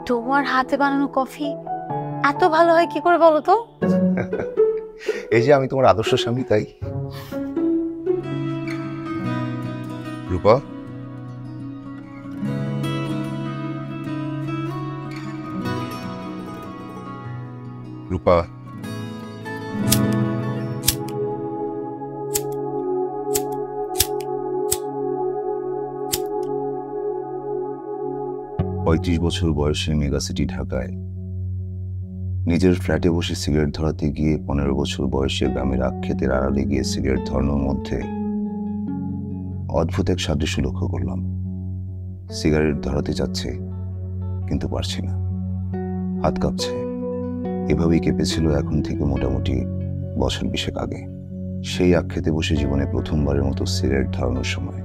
তোমার হাতে বানানো কফি এত ভালো হয় কি করে বলো তো? এই যে আমি তোমার আদর্শ স্বামী, তাই। রূপা, রূপা, পঁয়ত্রিশ বছর বয়সে মেগাসিটি ঢাকায় নিজের ফ্ল্যাটে বসে সিগারেট ধরাতে গিয়ে 15 বছর বয়সে গ্রামের আক্ষেতের আড়ালে গিয়ে সিগারেট ধরানোর মধ্যে অদ্ভুত এক সাদৃশ্য লক্ষ্য করলাম। সিগারেট ধরাতে চাচ্ছে, কিন্তু পারছি না, হাত কাঁপছে। এভাবেই কেঁপেছিল এখন থেকে মোটামুটি বছর 20 আগে, সেই আক্ষেতে বসে জীবনে প্রথমবারের মতো সিগারেট ধরানোর সময়।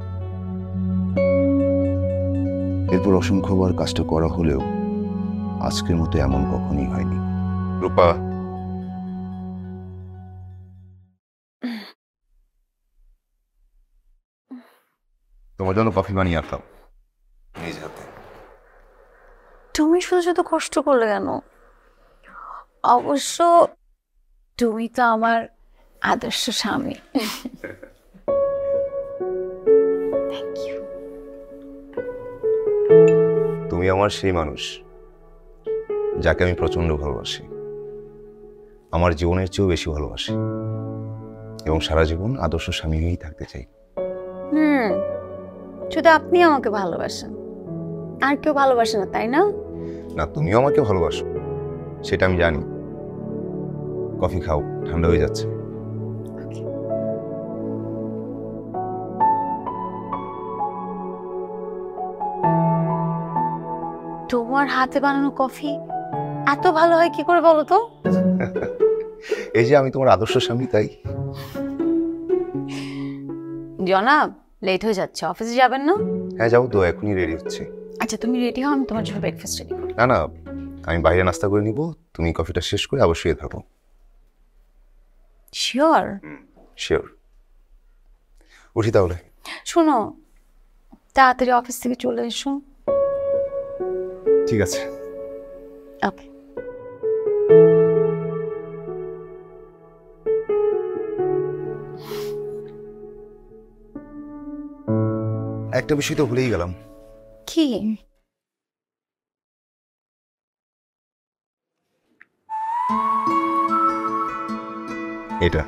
এরপর অসংখ্যবার কাজটা করা হলেও আজকের মতো এমন কখনই হয়নি। রূপা, তোমার জন্য কফি বানিয়ে আসলাম নিজ হাতে। তুমি শুধু শুধু কষ্ট করলে কেন? অবশ্য তুমি তো আমার আদর্শ স্বামী। Thank you. তুমি আমার সেই মানুষ যাকে আমি প্রচন্ড ভালোবাসি, আমার জীবনের চেয়েও বেশি ভালোবাসি, এবং সারা জীবন আদর্শ স্বামী হয়েই থাকতে চাই। শুধু আপনি আমাকে ভালোবাসেন, আর কেউ ভালোবাসে না, তাই না? না, তুমিও আমাকে ভালোবাসো, সেটা আমি জানি। কফি খাও, ঠান্ডা হয়ে যাচ্ছে। তোমার হাতে বানানো কফি এত ভালো হয় কি করে বলো তো? এই যে আমি তোমার আদর্শ স্বামী, তাই। জনাব, লেট হয়ে যাচ্ছে, অফিসে যাবেন না? হ্যাঁ যাবো তো, এখনই রেডি হচ্ছে। আচ্ছা তুমি রেডি হও, আমি তোমার জন্য ব্রেকফাস্ট রেডি করি। না না, আমি বাইরে নাস্তা করে নিব, তুমি কফিটা শেষ করে আবার শুয়ে থাকো। শিওর? শিওর। উঠি তাহলে। শোনো, তাড়াতাড়ি অফিস থেকে চলে এসো। ঠিক আছে। ওকে। একটা বিষয় তো ভুলেই গেলাম। কি? এটা